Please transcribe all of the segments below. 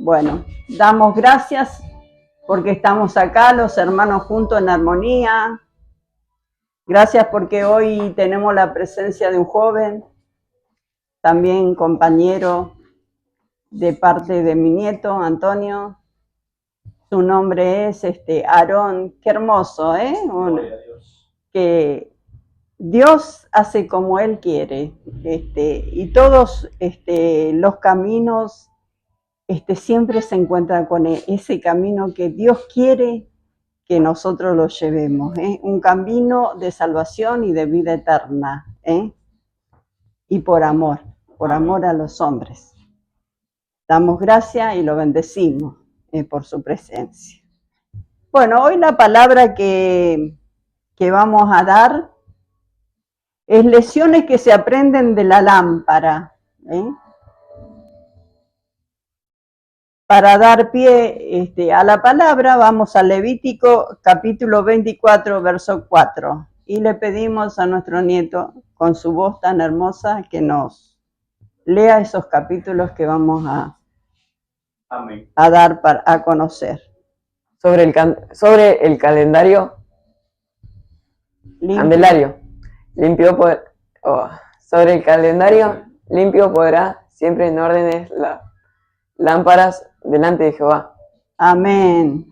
Bueno, damos gracias porque estamos acá, los hermanos juntos en armonía. Gracias porque hoy tenemos la presencia de un joven, también compañero de parte de mi nieto, Antonio. Su nombre es Aarón. Qué hermoso, ¿eh? Que Dios hace como Él quiere, y todos los caminos siempre se encuentran con ese camino que Dios quiere que nosotros lo llevemos, un camino de salvación y de vida eterna, y por amor a los hombres. Damos gracias y lo bendecimos por su presencia. Bueno, hoy la palabra que vamos a dar es lecciones que se aprenden de la lámpara. Para dar pie a la palabra, vamos a Levítico capítulo 24, verso 4. Y le pedimos a nuestro nieto, con su voz tan hermosa, que nos lea esos capítulos que vamos a dar a conocer. Sobre el calendario, candelario, sobre el calendario limpio podrá siempre en órdenes las lámparas delante de Jehová. Amén.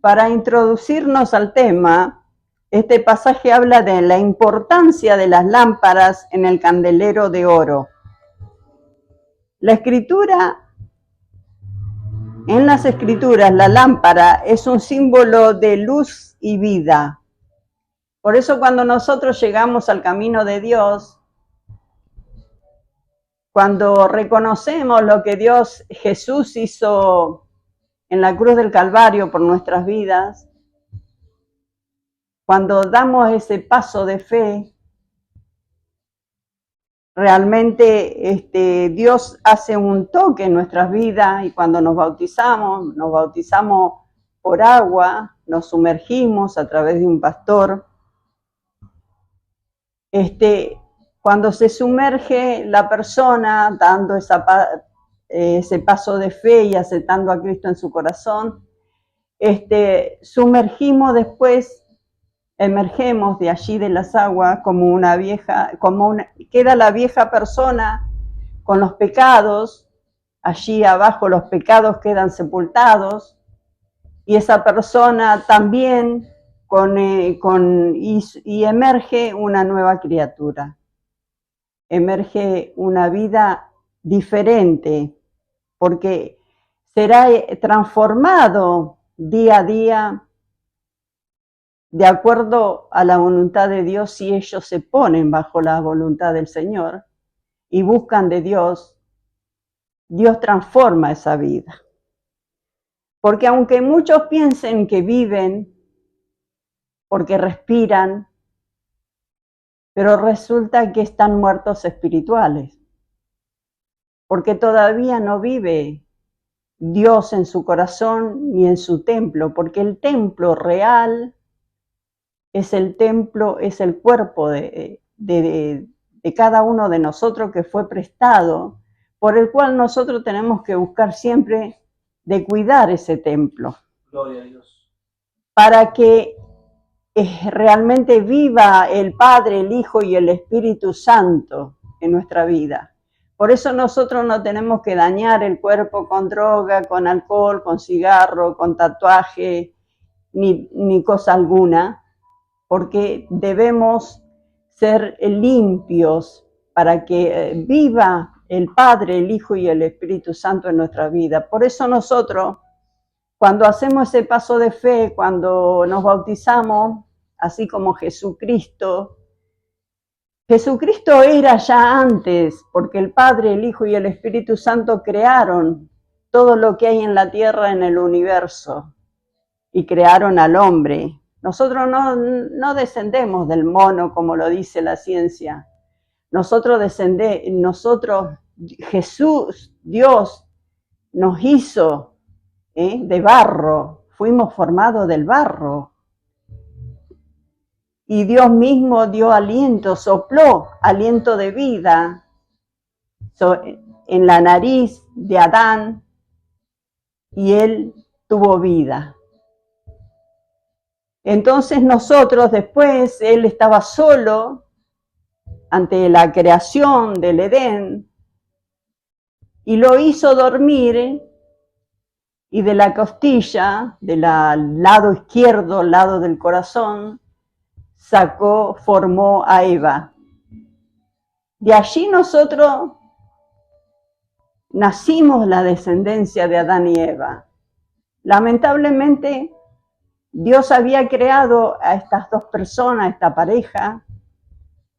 Para introducirnos al tema, este pasaje habla de la importancia de las lámparas en el candelero de oro. En las escrituras, la lámpara es un símbolo de luz y vida. Por eso cuando nosotros llegamos al camino de Dios, cuando reconocemos lo que Jesús hizo en la cruz del Calvario por nuestras vidas, cuando damos ese paso de fe, realmente Dios hace un toque en nuestras vidas, y cuando nos bautizamos por agua, nos sumergimos a través de un pastor. Cuando se sumerge la persona dando ese paso de fe y aceptando a Cristo en su corazón, emergemos de allí de las aguas queda la vieja persona con los pecados. Allí abajo los pecados quedan sepultados, y esa persona también y emerge una nueva criatura, emerge una vida diferente, porque será transformado día a día de acuerdo a la voluntad de Dios. Si ellos se ponen bajo la voluntad del Señor y buscan de Dios, Dios transforma esa vida. Porque aunque muchos piensen que viven porque respiran, pero resulta que están muertos espirituales, porque todavía no vive Dios en su corazón ni en su templo, porque el templo real es el cuerpo de cada uno de nosotros, que fue prestado, por el cual nosotros tenemos que buscar siempre de cuidar ese templo. Gloria a Dios. Para que realmente viva el Padre, el Hijo y el Espíritu Santo en nuestra vida. Por eso nosotros no tenemos que dañar el cuerpo con droga, con alcohol, con cigarro, con tatuaje, ni cosa alguna, porque debemos ser limpios para que viva el Padre, el Hijo y el Espíritu Santo en nuestra vida. Por eso nosotros, cuando hacemos ese paso de fe, cuando nos bautizamos, así como Jesucristo era ya antes, porque el Padre, el Hijo y el Espíritu Santo crearon todo lo que hay en la tierra, en el universo, y crearon al hombre. Nosotros no descendemos del mono, como lo dice la ciencia. Jesús, Dios, nos hizo de barro, fuimos formados del barro. Y Dios mismo dio aliento, sopló aliento de vida en la nariz de Adán, y él tuvo vida. Entonces nosotros después, él estaba solo ante la creación del Edén y lo hizo dormir, y de la costilla, del lado izquierdo, lado del corazón, formó a Eva. De allí nosotros nacimos la descendencia de Adán y Eva. Lamentablemente, Dios había creado a estas dos personas, esta pareja,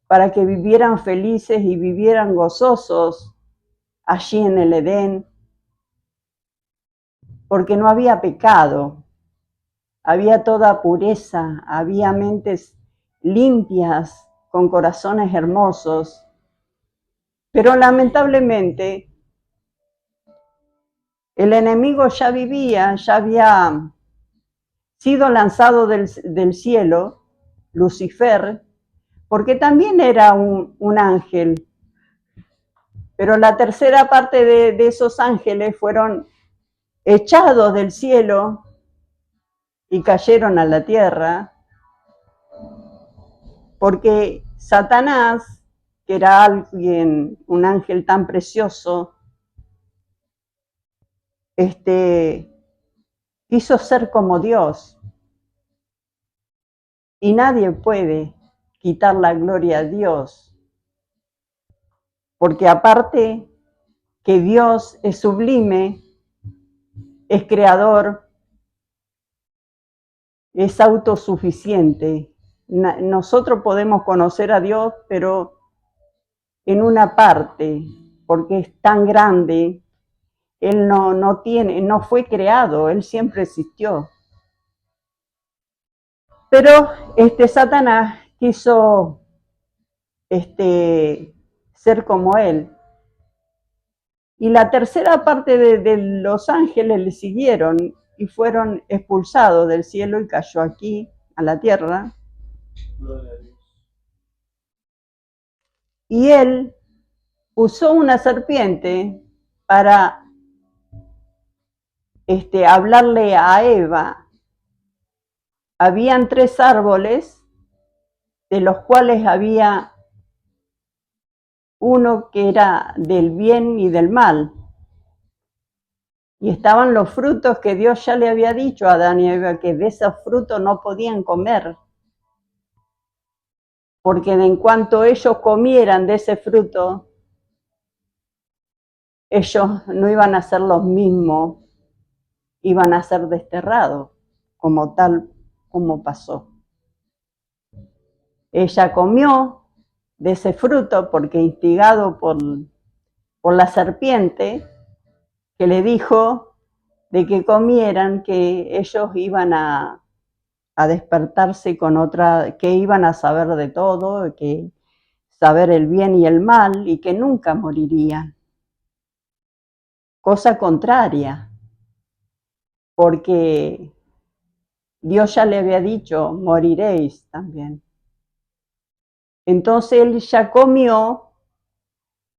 para que vivieran felices y vivieran gozosos allí en el Edén, porque no había pecado, había toda pureza, había mentes limpias, con corazones hermosos, pero lamentablemente el enemigo ya había sido lanzado del cielo, Lucifer, porque también era un ángel, pero la tercera parte de esos ángeles fueron echados del cielo y cayeron a la tierra, porque Satanás, que era alguien, un ángel tan precioso, quiso ser como Dios. Y nadie puede quitar la gloria a Dios, porque aparte que Dios es sublime, es creador, es autosuficiente. Nosotros podemos conocer a Dios, pero en una parte, porque es tan grande. Él no fue creado, él siempre existió. Pero Satanás quiso ser como él. Y la tercera parte de los ángeles le siguieron y fueron expulsados del cielo y cayó aquí, a la tierra. Y él usó una serpiente para hablarle a Eva. Habían 3 árboles, de los cuales había uno que era del bien y del mal. Y estaban los frutos que Dios ya le había dicho a Adán y Eva, que de esos frutos no podían comer. Porque en cuanto ellos comieran de ese fruto, ellos no iban a ser los mismos, iban a ser desterrados, como tal como pasó. Ella comió de ese fruto porque instigado por la serpiente, que le dijo de que comieran, que ellos iban a despertarse con otra, que iban a saber de todo, que saber el bien y el mal, y que nunca morirían. Cosa contraria, porque Dios ya le había dicho, moriréis también. Entonces él ya comió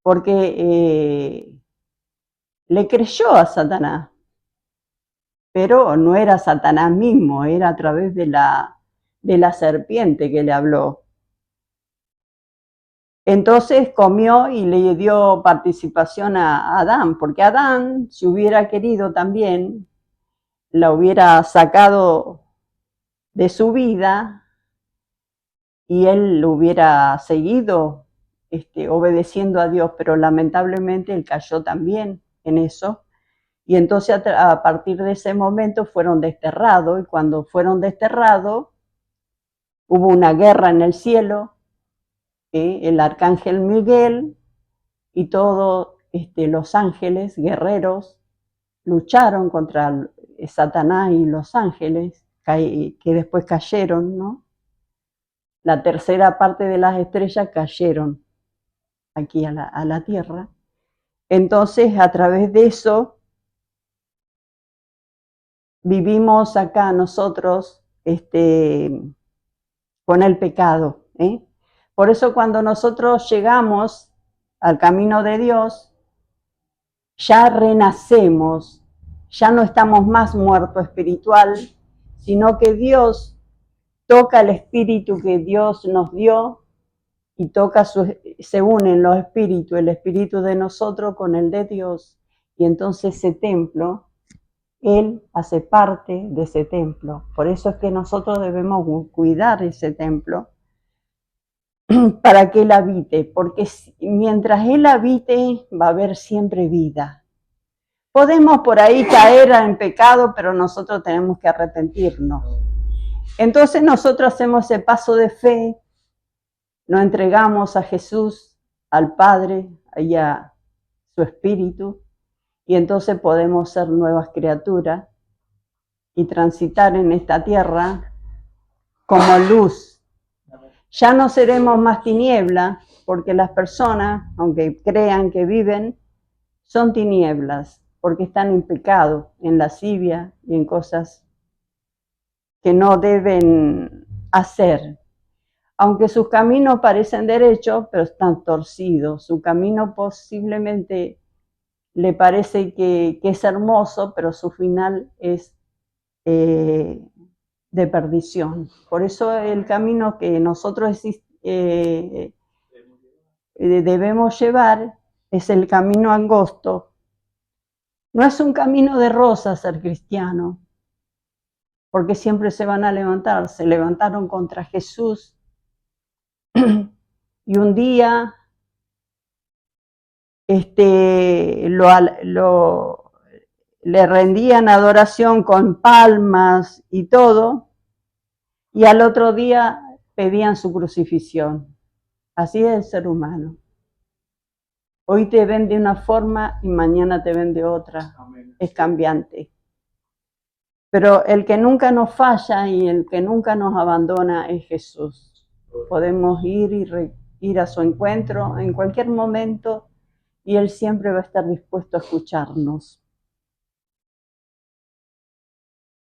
porque le creyó a Satanás, pero no era Satanás mismo, era a través de la serpiente que le habló. Entonces comió y le dio participación a Adán, porque Adán, si hubiera querido también, la hubiera sacado de su vida y él lo hubiera seguido obedeciendo a Dios, pero lamentablemente él cayó también en eso. Y entonces a partir de ese momento fueron desterrados, y cuando fueron desterrados hubo una guerra en el cielo, el arcángel Miguel y todos los ángeles guerreros lucharon contra Satanás y los ángeles, que después cayeron, ¿no? La tercera parte de las estrellas cayeron aquí a la tierra. Entonces, a través de eso, vivimos acá nosotros con el pecado. Por eso cuando nosotros llegamos al camino de Dios, ya renacemos ya no estamos más muertos espiritual, sino que Dios toca el espíritu que Dios nos dio y se unen los espíritus, el espíritu de nosotros con el de Dios, y entonces ese templo, Él hace parte de ese templo. Por eso es que nosotros debemos cuidar ese templo para que Él habite, porque mientras Él habite va a haber siempre vida. Podemos por ahí caer en pecado, pero nosotros tenemos que arrepentirnos. Entonces nosotros hacemos ese paso de fe, nos entregamos a Jesús, al Padre y a su Espíritu, y entonces podemos ser nuevas criaturas y transitar en esta tierra como luz. Ya no seremos más tinieblas, porque las personas, aunque crean que viven, son tinieblas, porque están en pecado, en lascivia y en cosas que no deben hacer. Aunque sus caminos parecen derechos, pero están torcidos. Su camino posiblemente le parece que es hermoso, pero su final es de perdición. Por eso el camino que nosotros debemos llevar es el camino angosto. No es un camino de rosas ser cristiano, porque siempre se van a levantar. Se levantaron contra Jesús y un día le rendían adoración con palmas y todo, y al otro día pedían su crucifixión. Así es el ser humano. Hoy te ven de una forma y mañana te ven de otra. Amén. Es cambiante. Pero el que nunca nos falla y el que nunca nos abandona es Jesús. Podemos ir a su encuentro en cualquier momento y Él siempre va a estar dispuesto a escucharnos.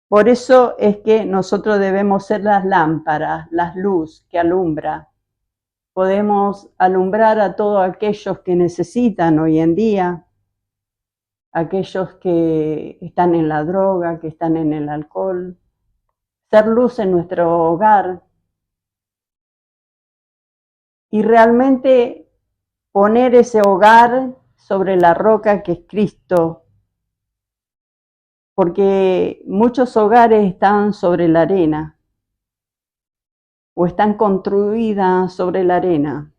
Por eso es que nosotros debemos ser las lámparas, las luz que alumbra. Podemos alumbrar a todos aquellos que necesitan hoy en día, aquellos que están en la droga, que están en el alcohol, ser luz en nuestro hogar y realmente poner ese hogar sobre la roca que es Cristo, porque muchos hogares están sobre la arena o están construidas sobre la arena.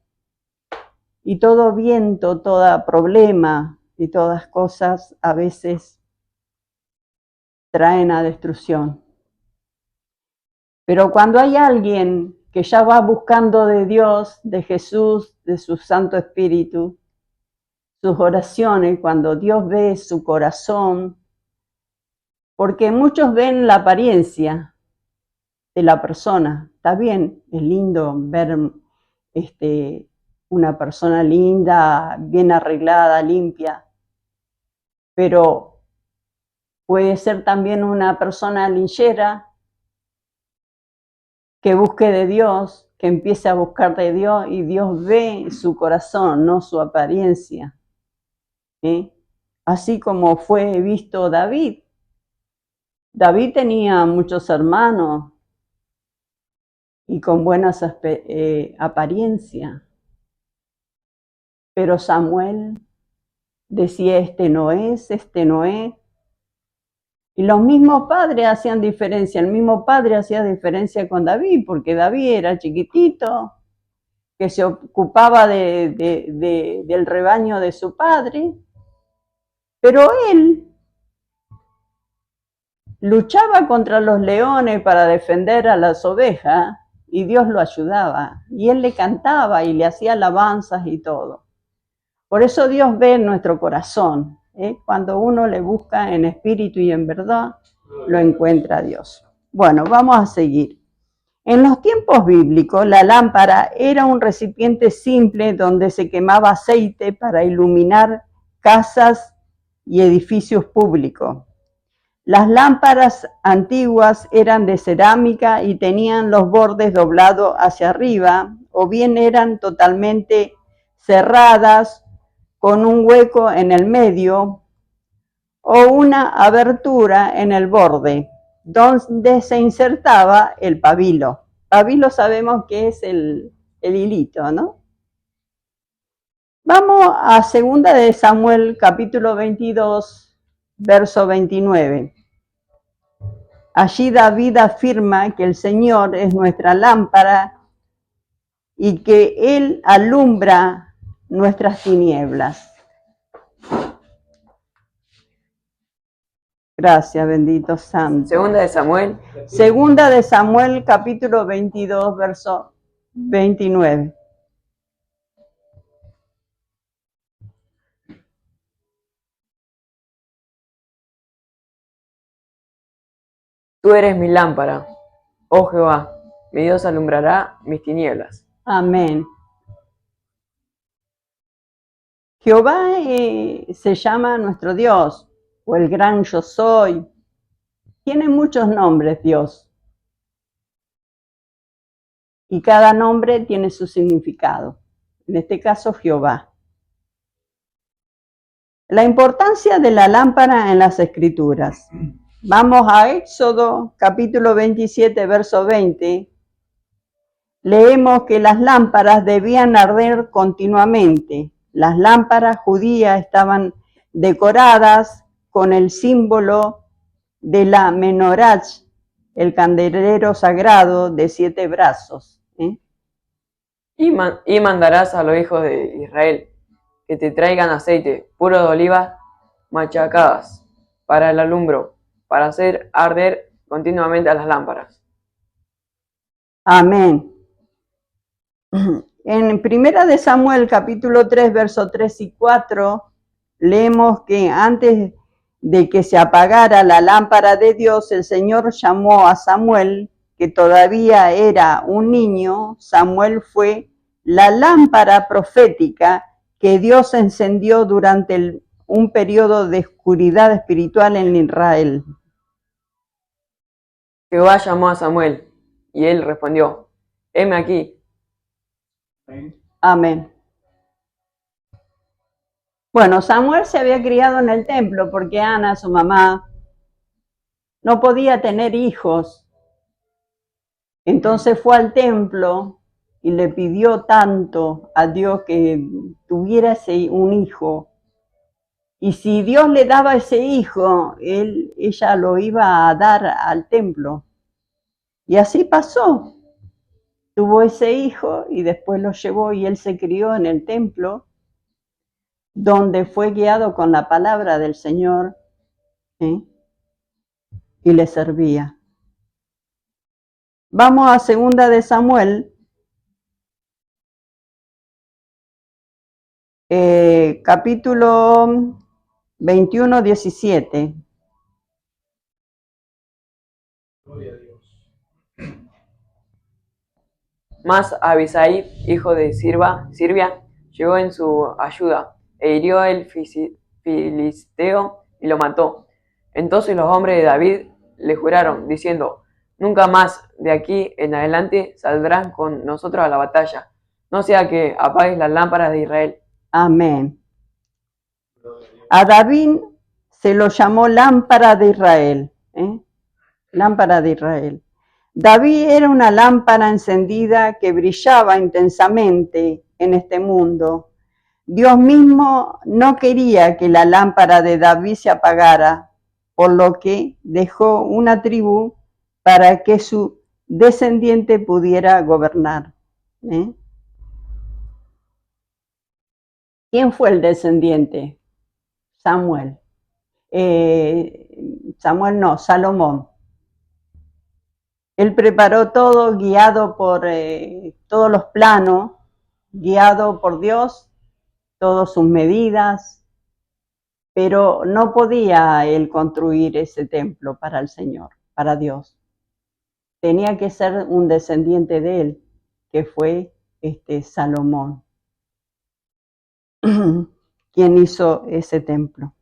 Y todo viento, todo problema y todas cosas a veces traen a destrucción. Pero cuando hay alguien que ya va buscando de Dios, de Jesús, de su Santo Espíritu, sus oraciones, cuando Dios ve su corazón, porque muchos ven la apariencia de la persona. Está bien, es lindo ver una persona linda, bien arreglada, limpia, pero puede ser también una persona linchera que busque de Dios, que empiece a buscar de Dios y Dios ve su corazón, no su apariencia. Así como fue visto David. David tenía muchos hermanos y con buenas apariencias, pero Samuel decía, este no es. Y los mismos padres hacían diferencia, el mismo padre hacía diferencia con David, porque David era chiquitito, que se ocupaba del rebaño de su padre, pero él luchaba contra los leones para defender a las ovejas y Dios lo ayudaba. Y él le cantaba y le hacía alabanzas y todo. Por eso Dios ve en nuestro corazón. Cuando uno le busca en espíritu y en verdad, lo encuentra Dios. Bueno, vamos a seguir. En los tiempos bíblicos, la lámpara era un recipiente simple donde se quemaba aceite para iluminar casas y edificios públicos. Las lámparas antiguas eran de cerámica y tenían los bordes doblados hacia arriba, o bien eran totalmente cerradas con un hueco en el medio, o una abertura en el borde, donde se insertaba el pabilo. Pabilo sabemos que es el hilito, ¿no? Vamos a 2 de Samuel, capítulo 22, verso 29. Allí David afirma que el Señor es nuestra lámpara y que Él alumbra nuestras tinieblas. Gracias, bendito Santo. 2 de Samuel. 2 de Samuel, capítulo 22, verso 29. Tú eres mi lámpara, oh Jehová, mi Dios alumbrará mis tinieblas. Amén. Jehová se llama nuestro Dios, o el gran yo soy. Tiene muchos nombres Dios. Y cada nombre tiene su significado. En este caso, Jehová. La importancia de la lámpara en las Escrituras. Vamos a Éxodo, capítulo 27, verso 20. Leemos que las lámparas debían arder continuamente. Las lámparas judías estaban decoradas con el símbolo de la menorá, el candelero sagrado de 7 brazos. Y mandarás a los hijos de Israel que te traigan aceite puro de olivas machacadas para el alumbro, para hacer arder continuamente a las lámparas. Amén. En 1 de Samuel, capítulo 3, versos 3 y 4, leemos que antes de que se apagara la lámpara de Dios, el Señor llamó a Samuel, que todavía era un niño. Samuel fue la lámpara profética que Dios encendió durante un periodo de oscuridad espiritual en Israel. Jehová llamó a Samuel, y él respondió, heme aquí. Amén. Bueno, Samuel se había criado en el templo porque Ana, su mamá, no podía tener hijos. Entonces fue al templo y le pidió tanto a Dios que tuviera un hijo. Y si Dios le daba ese hijo, ella lo iba a dar al templo. Y así pasó. Tuvo ese hijo y después lo llevó y él se crió en el templo, donde fue guiado con la palabra del Señor, y le servía. Vamos a 2 de Samuel, capítulo 21, 17. Gloria a Dios. Mas Abisai, hijo de Sirvia, llegó en su ayuda, e hirió el filisteo y lo mató. Entonces los hombres de David le juraron, diciendo, nunca más de aquí en adelante saldrán con nosotros a la batalla, no sea que apagues las lámparas de Israel. Amén. A David se lo llamó lámpara de Israel. Lámpara de Israel. David era una lámpara encendida que brillaba intensamente en este mundo. Dios mismo no quería que la lámpara de David se apagara, por lo que dejó una tribu para que su descendiente pudiera gobernar. ¿Quién fue el descendiente? Samuel. Salomón. Él preparó todo, guiado por todos los planos, guiado por Dios, todas sus medidas, pero no podía él construir ese templo para el Señor, para Dios. Tenía que ser un descendiente de él, que fue Salomón, quien hizo ese templo.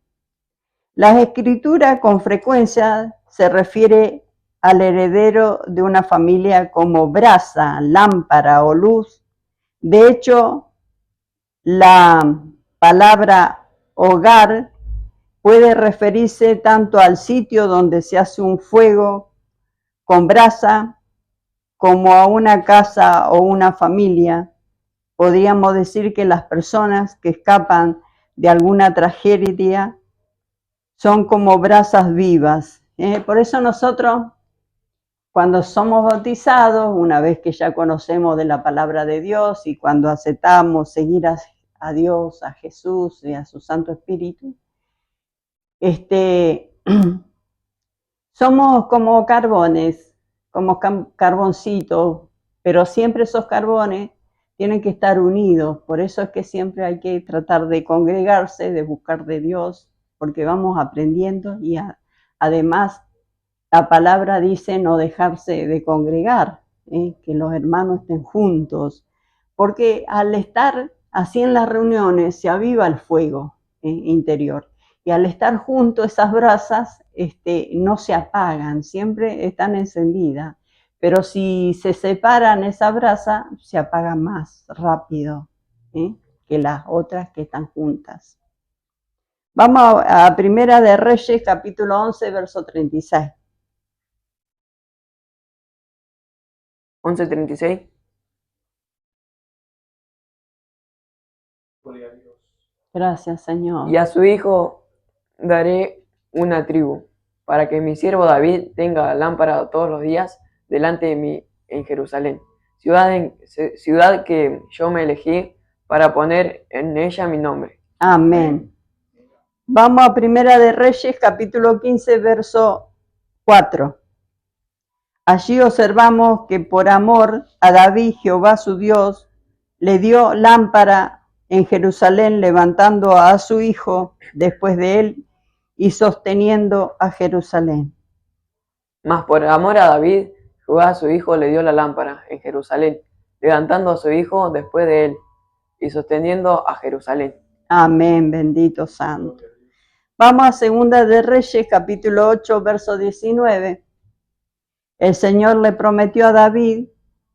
Las Escrituras con frecuencia se refiere al heredero de una familia como brasa, lámpara o luz. De hecho, la palabra hogar Puede referirse tanto al sitio donde se hace un fuego con brasa como a una casa o una familia. Podríamos decir que las personas que escapan de alguna tragedia son como brasas vivas. Por eso nosotros, cuando somos bautizados, una vez que ya conocemos de la palabra de Dios y cuando aceptamos seguir a Dios, a Jesús y a su Santo Espíritu, somos como carbones, como carboncitos, pero siempre esos carbones tienen que estar unidos. Por eso es que siempre hay que tratar de congregarse, de buscar de Dios, porque vamos aprendiendo y además la palabra dice no dejarse de congregar, que los hermanos estén juntos, porque al estar así en las reuniones se aviva el fuego interior. Y al estar juntos esas brasas no se apagan, siempre están encendidas. Pero si se separan esas brasas, se apagan más rápido que las otras que están juntas. Vamos a Primera de Reyes, capítulo 11, verso 36. 11:36. Gloria a Dios. Gracias, Señor. Y a su hijo daré una tribu, para que mi siervo David tenga lámpara todos los días delante de mí en Jerusalén, ciudad que yo me elegí para poner en ella mi nombre. Amén. Vamos a Primera de Reyes, capítulo 15, verso 4. Allí observamos que por amor a David, Jehová su Dios, le dio lámpara en Jerusalén, levantando a su hijo después de él y sosteniendo a Jerusalén. Mas por amor a David, Jehová su hijo le dio la lámpara en Jerusalén, levantando a su hijo después de él y sosteniendo a Jerusalén. Amén, bendito santo. Vamos a Segunda de Reyes, capítulo 8, verso 19. El Señor le prometió a David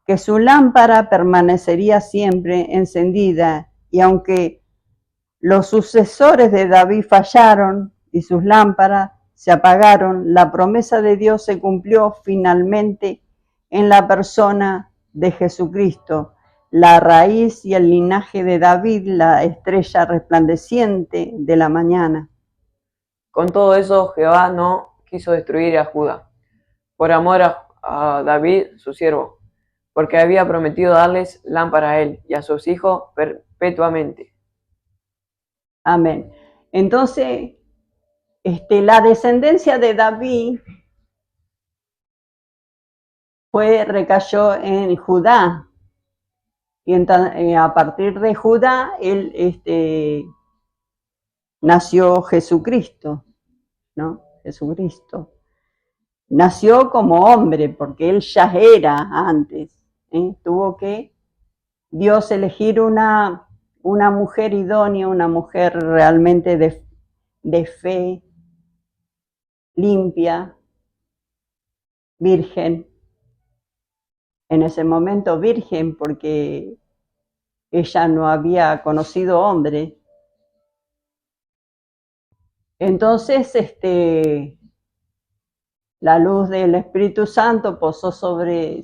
que su lámpara permanecería siempre encendida, y aunque los sucesores de David fallaron y sus lámparas se apagaron, la promesa de Dios se cumplió finalmente en la persona de Jesucristo, la raíz y el linaje de David, la estrella resplandeciente de la mañana. Con todo eso, Jehová no quiso destruir a Judá, por amor a David, su siervo, porque había prometido darles lámpara a él y a sus hijos perpetuamente. Amén. Entonces, la descendencia de David recayó en Judá, y a partir de Judá nació Jesucristo, ¿no? Jesucristo nació como hombre, porque él ya era antes. Tuvo que Dios elegir una mujer idónea, una mujer realmente de fe, limpia, virgen. En ese momento virgen, porque ella no había conocido hombre. Entonces, la luz del Espíritu Santo posó sobre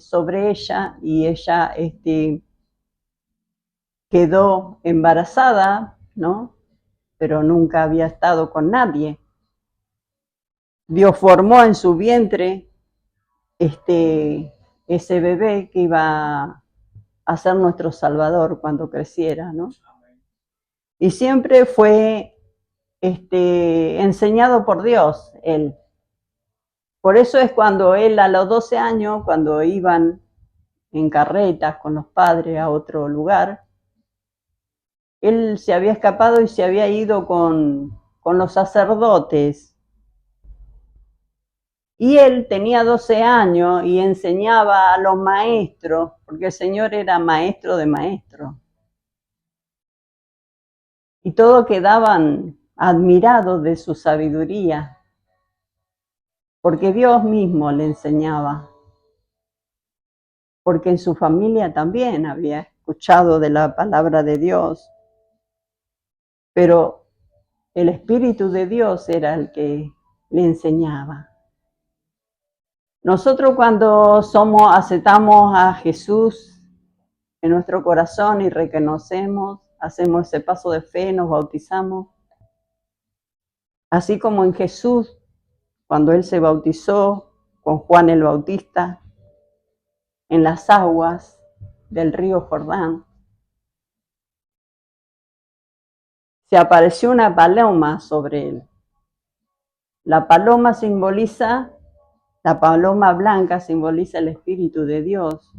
ella, y ella quedó embarazada, ¿no? Pero nunca había estado con nadie. Dios formó en su vientre ese bebé que iba a ser nuestro Salvador cuando creciera, ¿no? Y siempre fue enseñado por Dios, él. Por eso es cuando él, a los 12 años, cuando iban en carretas con los padres a otro lugar, él se había escapado y se había ido con los sacerdotes. Y él tenía 12 años y enseñaba a los maestros, porque el Señor era maestro de maestros. Y todos quedaban admirados de su sabiduría, porque Dios mismo le enseñaba. Porque en su familia también había escuchado de la palabra de Dios. Pero el Espíritu de Dios era el que le enseñaba. Nosotros cuando aceptamos a Jesús en nuestro corazón y reconocemos, hacemos ese paso de fe, nos bautizamos, así como en Jesús, cuando Él se bautizó con Juan el Bautista, en las aguas del río Jordán, se apareció una paloma sobre Él. La paloma blanca simboliza el Espíritu de Dios,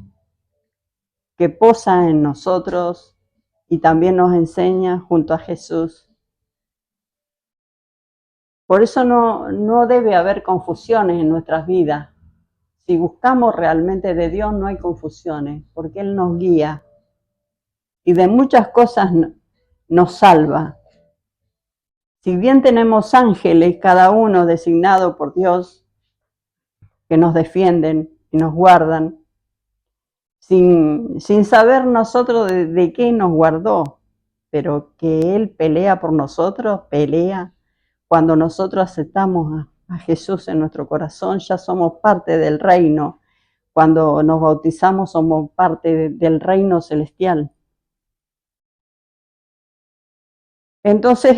que posa en nosotros y también nos enseña junto a Jesús. Por eso no debe haber confusiones en nuestras vidas. Si buscamos realmente de Dios no hay confusiones, porque Él nos guía y de muchas cosas nos salva. Si bien tenemos ángeles, cada uno designado por Dios, que nos defienden y nos guardan, sin saber nosotros de qué nos guardó, pero que Él pelea por nosotros, pelea. Cuando nosotros aceptamos a Jesús en nuestro corazón, ya somos parte del reino. Cuando nos bautizamos, somos parte del reino celestial. Entonces,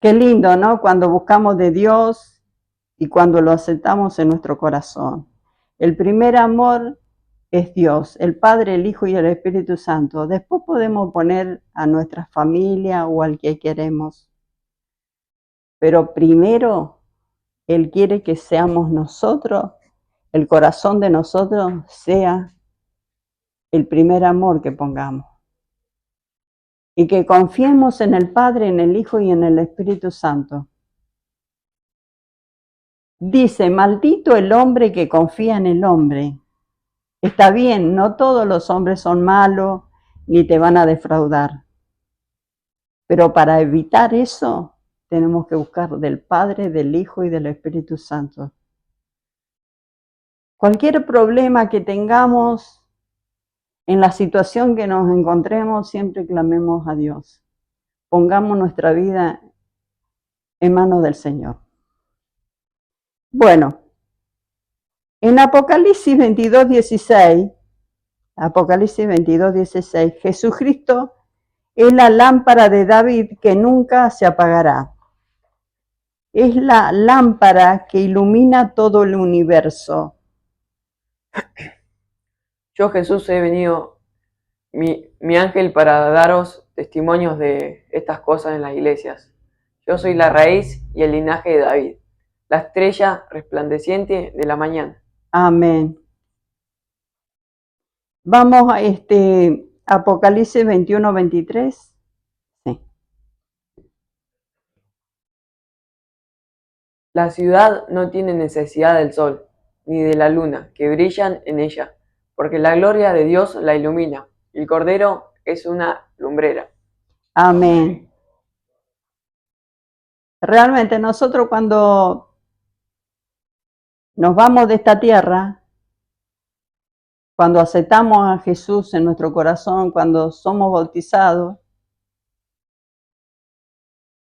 qué lindo, ¿no? Cuando buscamos de Dios y cuando lo aceptamos en nuestro corazón. El primer amor es Dios, el Padre, el Hijo y el Espíritu Santo. Después podemos poner a nuestra familia o al que queremos. Pero primero, Él quiere que seamos nosotros, el corazón de nosotros sea el primer amor que pongamos. Y que confiemos en el Padre, en el Hijo y en el Espíritu Santo. Dice, maldito el hombre que confía en el hombre. Está bien, no todos los hombres son malos ni te van a defraudar. Pero para evitar eso, tenemos que buscar del Padre, del Hijo y del Espíritu Santo. Cualquier problema que tengamos, en la situación que nos encontremos, siempre clamemos a Dios. Pongamos nuestra vida en manos del Señor. Bueno, en Apocalipsis 22:16, Jesucristo es la lámpara de David que nunca se apagará. Es la lámpara que ilumina todo el universo. Yo, Jesús, he venido, mi ángel, para daros testimonios de estas cosas en las iglesias. Yo soy la raíz y el linaje de David, la estrella resplandeciente de la mañana. Amén. Vamos a Apocalipsis 21:23. Sí. La ciudad no tiene necesidad del sol, ni de la luna, que brillan en ella, porque la gloria de Dios la ilumina. El Cordero es una lumbrera. Amén. Realmente nosotros cuando nos vamos de esta tierra, cuando aceptamos a Jesús en nuestro corazón, cuando somos bautizados,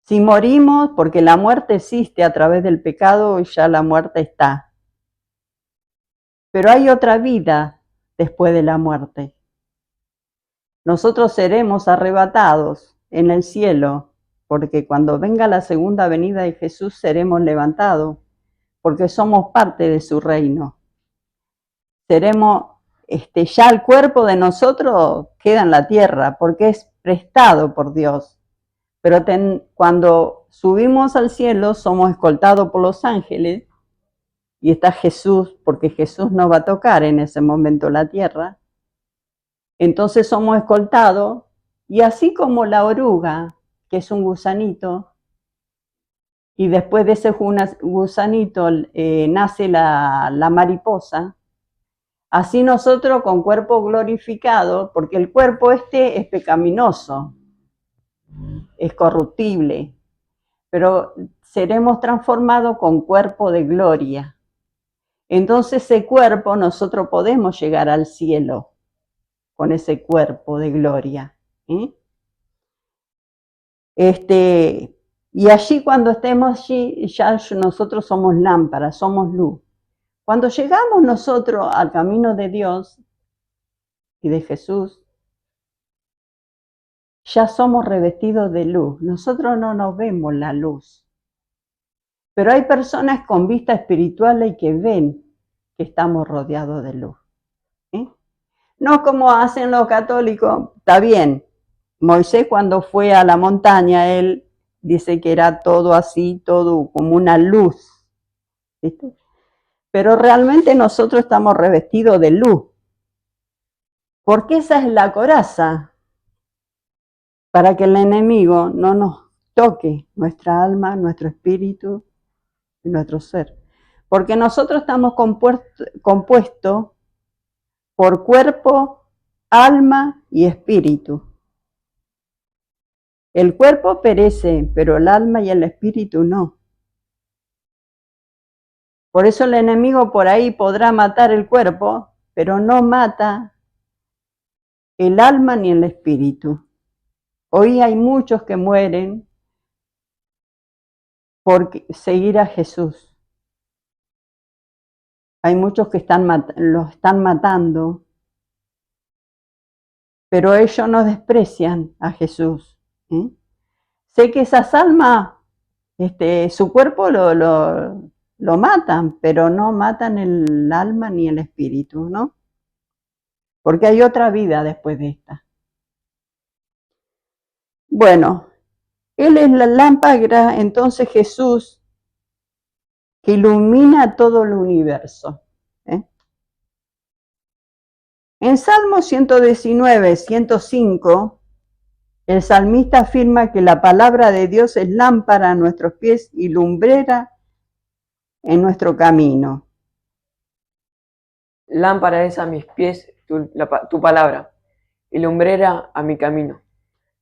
si morimos, porque la muerte existe a través del pecado, y ya la muerte está. Pero hay otra vida después de la muerte. Nosotros seremos arrebatados en el cielo, porque cuando venga la segunda venida de Jesús seremos levantados, porque somos parte de su reino. Seremos, ya el cuerpo de nosotros queda en la tierra, porque es prestado por Dios. Pero cuando subimos al cielo somos escoltados por los ángeles y está Jesús, porque Jesús nos va a tocar en ese momento la tierra. Entonces somos escoltados y así como la oruga, que es un gusanito, y después de ese gusanito nace la mariposa, así nosotros con cuerpo glorificado, porque el cuerpo es pecaminoso, es corruptible, pero seremos transformados con cuerpo de gloria. Entonces ese cuerpo nosotros podemos llegar al cielo con ese cuerpo de gloria. Y allí cuando estemos allí, ya nosotros somos lámparas, somos luz. Cuando llegamos nosotros al camino de Dios y de Jesús, ya somos revestidos de luz. Nosotros no nos vemos la luz. Pero hay personas con vista espiritual y que ven que estamos rodeados de luz. No como hacen los católicos, está bien. Moisés cuando fue a la montaña, él dice que era todo así, todo como una luz. ¿Viste? Pero realmente nosotros estamos revestidos de luz. Porque esa es la coraza, para que el enemigo no nos toque nuestra alma, nuestro espíritu y nuestro ser. Porque nosotros estamos compuestos por cuerpo, alma y espíritu. El cuerpo perece, pero el alma y el espíritu no. Por eso el enemigo por ahí podrá matar el cuerpo, pero no mata el alma ni el espíritu. Hoy hay muchos que mueren por seguir a Jesús. Hay muchos que los están matando, pero ellos no desprecian a Jesús. Sé que esas almas, su cuerpo lo matan, pero no matan el alma ni el espíritu, ¿no? Porque hay otra vida después de esta. Bueno, Él es la lámpara, entonces Jesús, que ilumina todo el universo. En Salmo 119, 105, el salmista afirma que la palabra de Dios es lámpara a nuestros pies y lumbrera en nuestro camino. Lámpara es a mis pies tu palabra, y lumbrera a mi camino.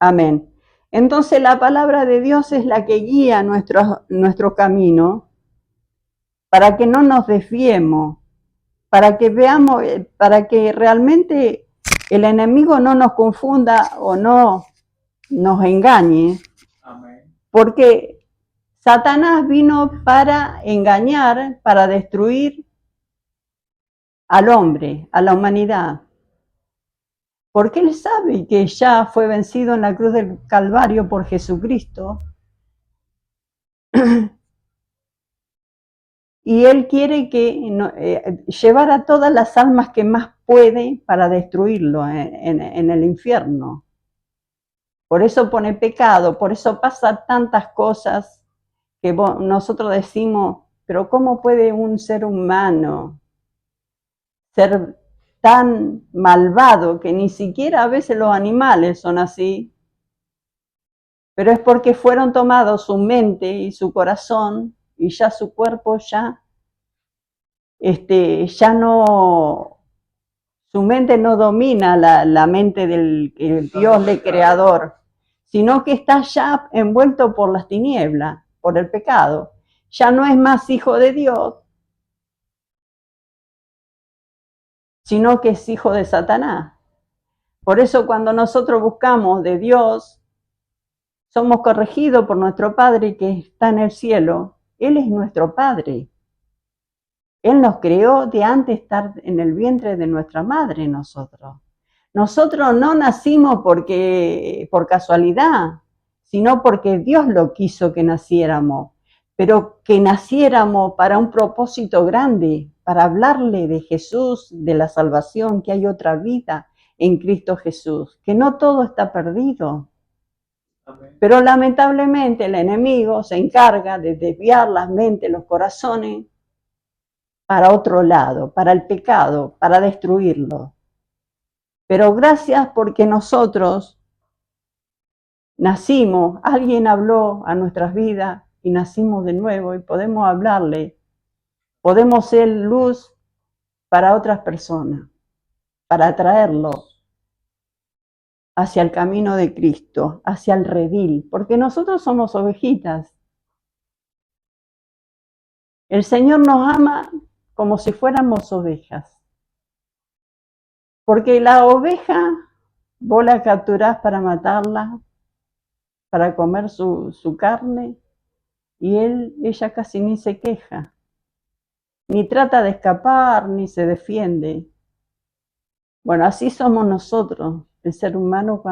Amén. Entonces la palabra de Dios es la que guía nuestro camino para que no nos desviemos, para que veamos, para que realmente el enemigo no nos confunda o no nos engañe. Amén. Porque Satanás vino para engañar, para destruir al hombre, a la humanidad. Porque él sabe que ya fue vencido en la cruz del Calvario por Jesucristo. Y él quiere que llevar a todas las almas que más puede para destruirlo en el infierno. Por eso pone pecado, por eso pasa tantas cosas que nosotros decimos, pero ¿cómo puede un ser humano ser tan malvado que ni siquiera a veces los animales son así? Pero es porque fueron tomados su mente y su corazón y ya su cuerpo ya no, su mente no domina la mente del Dios de creador, sino que está ya envuelto por las tinieblas, por el pecado. Ya no es más hijo de Dios, sino que es hijo de Satanás. Por eso cuando nosotros buscamos de Dios, somos corregidos por nuestro Padre que está en el cielo. Él es nuestro Padre. Él nos creó de antes de estar en el vientre de nuestra madre nosotros. Nosotros no nacimos por casualidad, sino porque Dios lo quiso que naciéramos, pero que naciéramos para un propósito grande, para hablarle de Jesús, de la salvación, que hay otra vida en Cristo Jesús, que no todo está perdido. Amén. Pero lamentablemente el enemigo se encarga de desviar las mentes, los corazones, para otro lado, para el pecado, para destruirlo. Pero gracias porque nosotros nacimos, alguien habló a nuestras vidas y nacimos de nuevo y podemos hablarle, podemos ser luz para otras personas, para atraerlo hacia el camino de Cristo, hacia el redil, porque nosotros somos ovejitas. El Señor nos ama como si fuéramos ovejas. Porque la oveja, vos la capturás para matarla, para comer su carne y ella casi ni se queja, ni trata de escapar, ni se defiende. Bueno, así somos nosotros, el ser humano,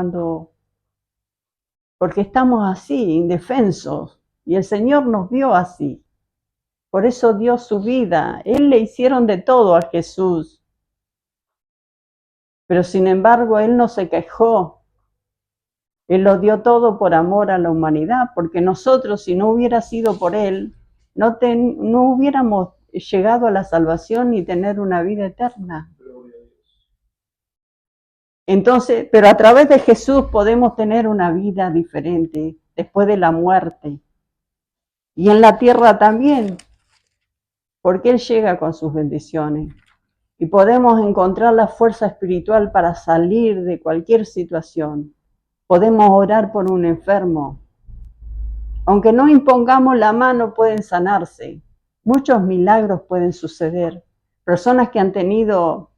porque estamos así, indefensos, y el Señor nos vio así. Por eso dio su vida. Él le hicieron de todo a Jesús. Pero sin embargo, Él no se quejó. Él lo dio todo por amor a la humanidad, porque nosotros, si no hubiera sido por Él, no hubiéramos llegado a la salvación ni tener una vida eterna. Entonces, pero a través de Jesús podemos tener una vida diferente después de la muerte. Y en la tierra también, porque Él llega con sus bendiciones. Y podemos encontrar la fuerza espiritual para salir de cualquier situación. Podemos orar por un enfermo. Aunque no impongamos la mano, pueden sanarse. Muchos milagros pueden suceder. Personas que han tenido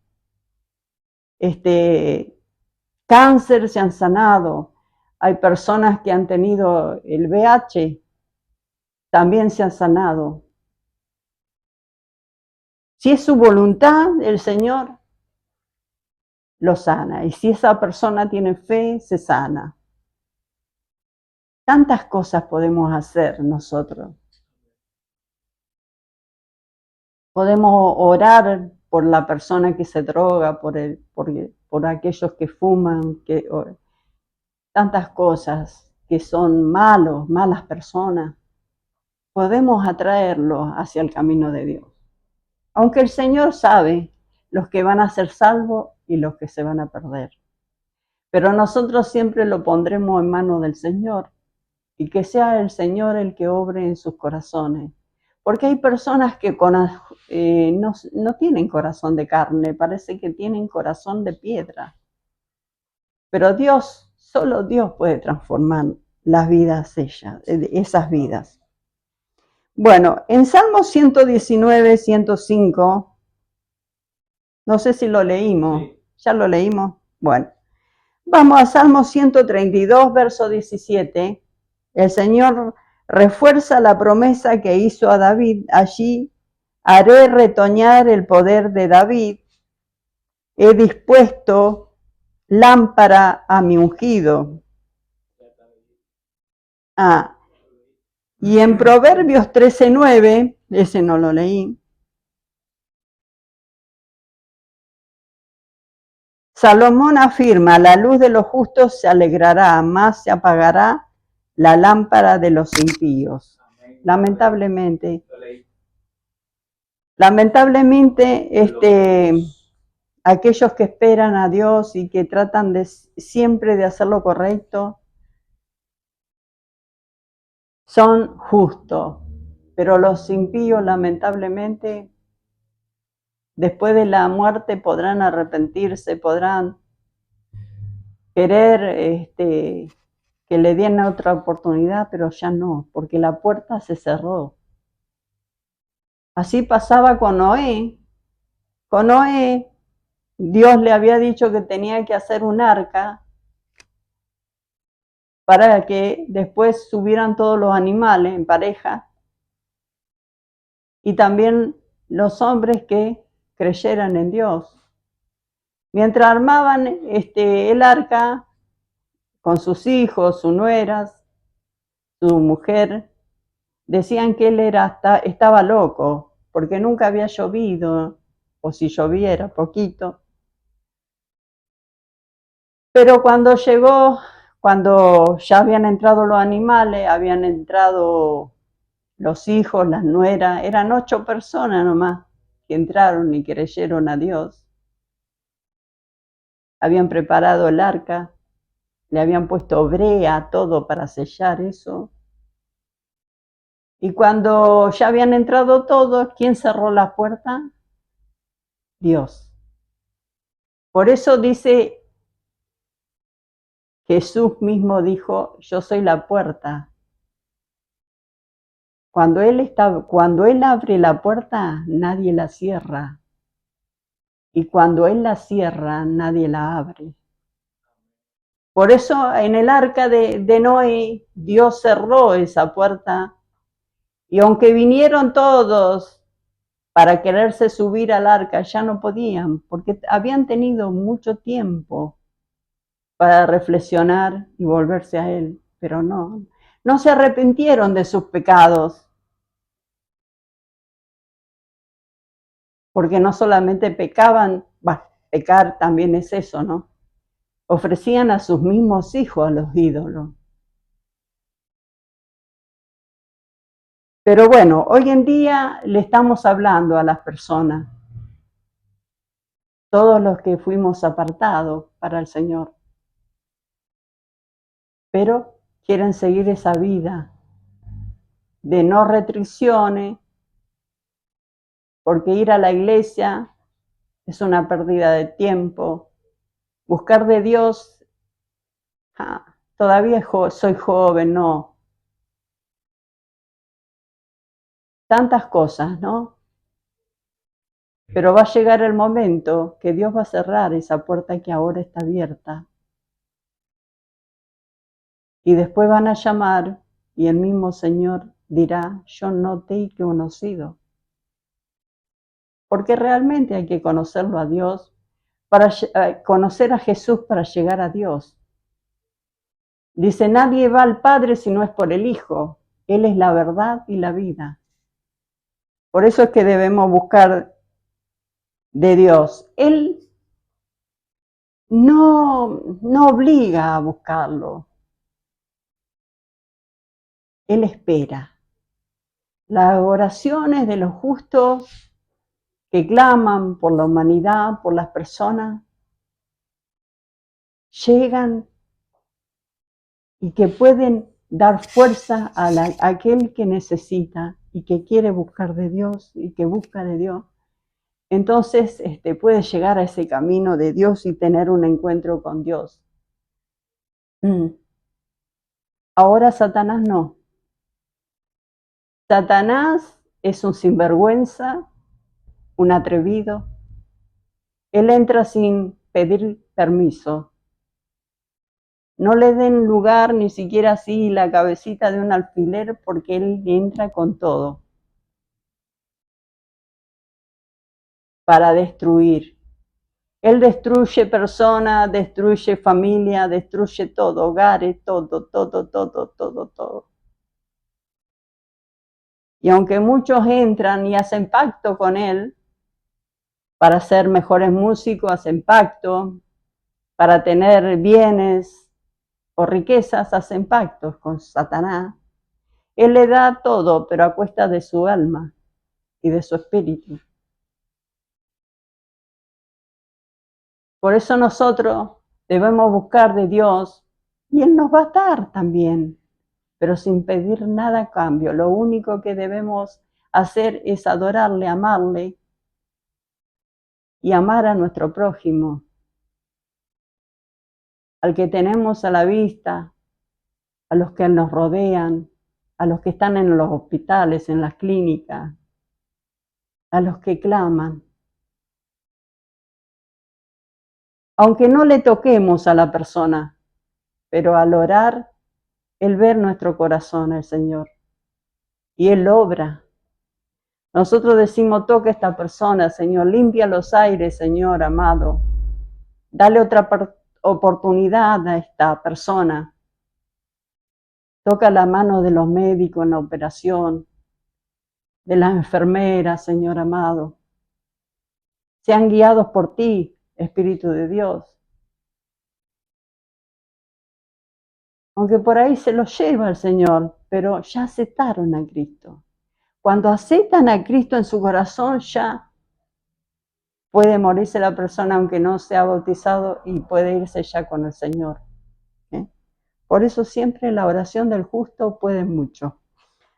cáncer se han sanado. Hay personas que han tenido el VIH, también se han sanado. Si es su voluntad, el Señor lo sana. Y si esa persona tiene fe, se sana. Tantas cosas podemos hacer nosotros. Podemos orar por la persona que se droga, por aquellos que fuman, tantas cosas que son malas personas. Podemos atraerlos hacia el camino de Dios. Aunque el Señor sabe los que van a ser salvos y los que se van a perder. Pero nosotros siempre lo pondremos en manos del Señor y que sea el Señor el que obre en sus corazones. Porque hay personas que no tienen corazón de carne, parece que tienen corazón de piedra. Pero Dios, solo Dios puede transformar las vidas esas vidas. Bueno, en Salmo 119, 105, no sé si lo leímos, sí. ¿Ya lo leímos? Bueno, vamos a Salmo 132, verso 17. El Señor refuerza la promesa que hizo a David. Allí haré retoñar el poder de David. He dispuesto lámpara a mi ungido. Y en Proverbios 13:9, ese no lo leí, Salomón afirma: la luz de los justos se alegrará, más se apagará la lámpara de los impíos. Lamentablemente, aquellos que esperan a Dios y que tratan siempre de hacer lo correcto, son justos, pero los impíos, lamentablemente, después de la muerte podrán arrepentirse, podrán querer que le den otra oportunidad, pero ya no, porque la puerta se cerró. Así pasaba con Noé. Con Noé, Dios le había dicho que tenía que hacer un arca para que después subieran todos los animales en pareja y también los hombres que creyeran en Dios. Mientras armaban el arca con sus hijos, sus nueras, su mujer, decían que él estaba loco porque nunca había llovido, o si lloviera poquito. Pero cuando ya habían entrado los animales, habían entrado los hijos, las nueras, eran 8 personas nomás que entraron y creyeron a Dios. Habían preparado el arca, le habían puesto brea, todo para sellar eso. Y cuando ya habían entrado todos, ¿quién cerró la puerta? Dios. Por eso dice, Jesús mismo dijo: yo soy la puerta. Cuando Él abre la puerta, nadie la cierra. Y cuando Él la cierra, nadie la abre. Por eso en el arca de Noé, Dios cerró esa puerta. Y aunque vinieron todos para quererse subir al arca, ya no podían, porque habían tenido mucho tiempo para reflexionar y volverse a Él. Pero no se arrepintieron de sus pecados. Porque no solamente pecaban, pecar también es eso, ¿no? Ofrecían a sus mismos hijos a los ídolos. Pero bueno, hoy en día le estamos hablando a las personas, todos los que fuimos apartados para el Señor, pero quieren seguir esa vida de no restricciones, porque ir a la iglesia es una pérdida de tiempo. Buscar de Dios, todavía soy joven, no. Tantas cosas, ¿no? Pero va a llegar el momento que Dios va a cerrar esa puerta que ahora está abierta. Y después van a llamar y el mismo Señor dirá, yo no te he conocido. Porque realmente hay que conocerlo a Dios, para conocer a Jesús para llegar a Dios. Dice, nadie va al Padre si no es por el Hijo. Él es la verdad y la vida. Por eso es que debemos buscar de Dios. Él no obliga a buscarlo. Él espera. Las oraciones de los justos que claman por la humanidad, por las personas, llegan y que pueden dar fuerza a aquel que necesita y que quiere buscar de Dios y que busca de Dios. Entonces puede llegar a ese camino de Dios y tener un encuentro con Dios. Ahora Satanás no. Satanás es un sinvergüenza, un atrevido. Él entra sin pedir permiso. No le den lugar ni siquiera así la cabecita de un alfiler porque él entra con todo para destruir. Él destruye personas, destruye familia, destruye todo, hogares, todo. Y aunque muchos entran y hacen pacto con él, para ser mejores músicos, hacen pacto, para tener bienes o riquezas, hacen pactos con Satanás. Él le da todo, pero a cuesta de su alma y de su espíritu. Por eso nosotros debemos buscar de Dios y Él nos va a dar también, pero sin pedir nada a cambio. Lo único que debemos hacer es adorarle, amarle y amar a nuestro prójimo, al que tenemos a la vista, a los que nos rodean, a los que están en los hospitales, en las clínicas, a los que claman. Aunque no le toquemos a la persona, pero al orar, Él ve nuestro corazón, el Señor, y Él obra. Nosotros decimos, toca a esta persona, Señor, limpia los aires, Señor amado. Dale otra oportunidad a esta persona. Toca la mano de los médicos en la operación, de las enfermeras, Señor amado. Sean guiados por ti, Espíritu de Dios. Aunque por ahí se los lleva el Señor, pero ya aceptaron a Cristo. Cuando aceptan a Cristo en su corazón, ya puede morirse la persona aunque no sea bautizado y puede irse ya con el Señor. Por eso siempre la oración del justo puede mucho.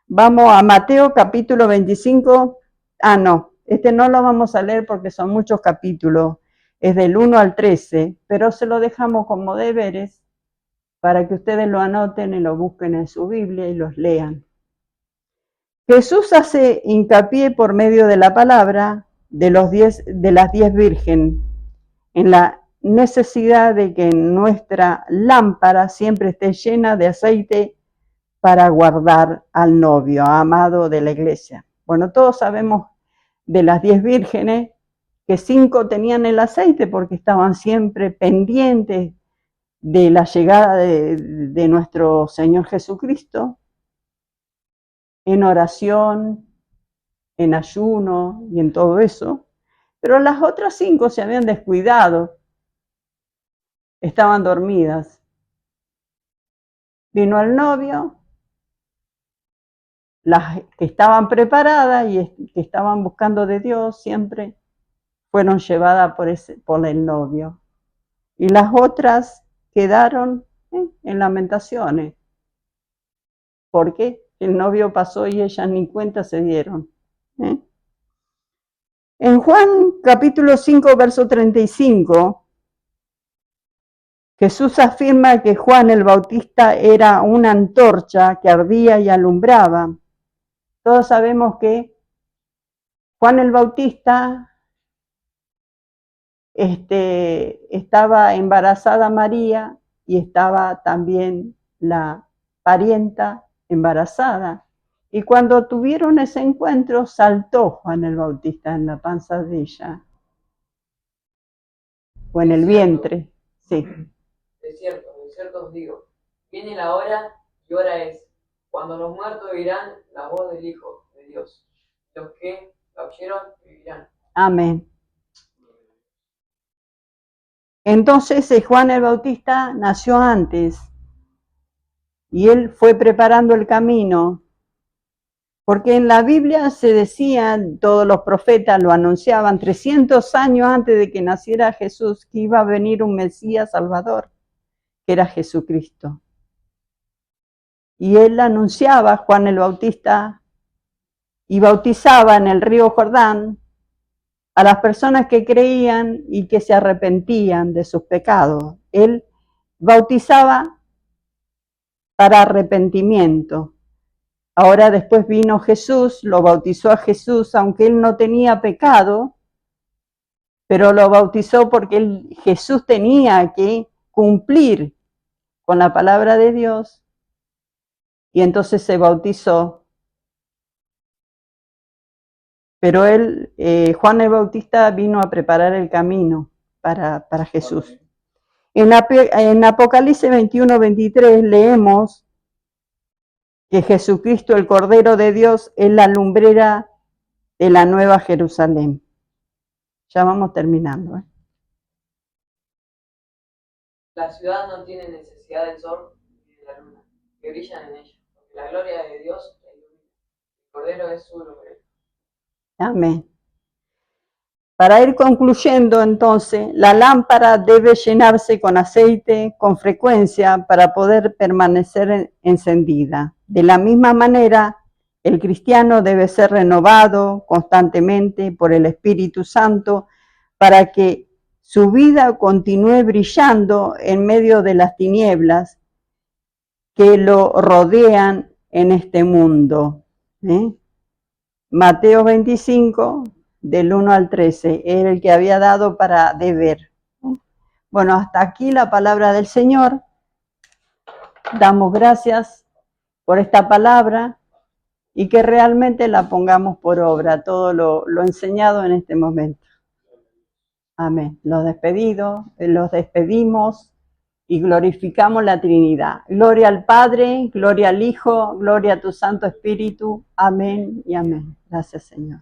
Vamos a Mateo capítulo 25. No lo vamos a leer porque son muchos capítulos. Es del 1 al 13, pero se lo dejamos como deberes para que ustedes lo anoten y lo busquen en su Biblia y los lean. Jesús hace hincapié por medio de la palabra de las 10 vírgenes en la necesidad de que nuestra lámpara siempre esté llena de aceite para guardar al novio amado de la iglesia. Bueno, todos sabemos de las 10 vírgenes que 5 tenían el aceite porque estaban siempre pendientes de la llegada de nuestro Señor Jesucristo, en oración, en ayuno y en todo eso. Pero las otras 5 se habían descuidado, estaban dormidas. Vino el novio, las que estaban preparadas y que estaban buscando de Dios siempre fueron llevadas por el novio. Y las otras quedaron en lamentaciones. ¿Por qué? El novio pasó y ellas ni cuenta se dieron. En Juan capítulo 5, verso 35, Jesús afirma que Juan el Bautista era una antorcha que ardía y alumbraba. Todos sabemos que Juan el Bautista estaba embarazada María y estaba también la parienta embarazada. Y cuando tuvieron ese encuentro, saltó Juan el Bautista en la panza de ella, o en el vientre, sí. De cierto os digo, viene la hora y hora es, cuando los muertos oirán la voz del Hijo de Dios. Los que la oyeron vivirán. Amén. Entonces Juan el Bautista nació antes y él fue preparando el camino, porque en la Biblia se decían, todos los profetas lo anunciaban, 300 años antes de que naciera Jesús, que iba a venir un Mesías Salvador, que era Jesucristo. Y él anunciaba, Juan el Bautista, y bautizaba en el río Jordán a las personas que creían y que se arrepentían de sus pecados. Él bautizaba para arrepentimiento. Ahora después vino Jesús, lo bautizó a Jesús, aunque él no tenía pecado, pero lo bautizó porque Jesús tenía que cumplir con la palabra de Dios, y entonces se bautizó. Pero Juan el Bautista vino a preparar el camino para Jesús. En Apocalipsis 21, 23 leemos que Jesucristo, el Cordero de Dios, es la lumbrera de la Nueva Jerusalén. Ya vamos terminando. La ciudad no tiene necesidad del sol ni de la luna, que brillan en ella, porque la gloria de Dios la ilumina. El Cordero es su lumbrera. Amén. Para ir concluyendo, entonces, la lámpara debe llenarse con aceite con frecuencia para poder permanecer encendida. De la misma manera, el cristiano debe ser renovado constantemente por el Espíritu Santo para que su vida continúe brillando en medio de las tinieblas que lo rodean en este mundo. Mateo 25, del 1 al 13, era el que había dado para deber. Bueno, hasta aquí la palabra del Señor. Damos gracias por esta palabra y que realmente la pongamos por obra, todo lo enseñado en este momento. Amén. Los despedimos y glorificamos la Trinidad. Gloria al Padre, gloria al Hijo, gloria a tu Santo Espíritu. Amén y amén. Gracias, Señor.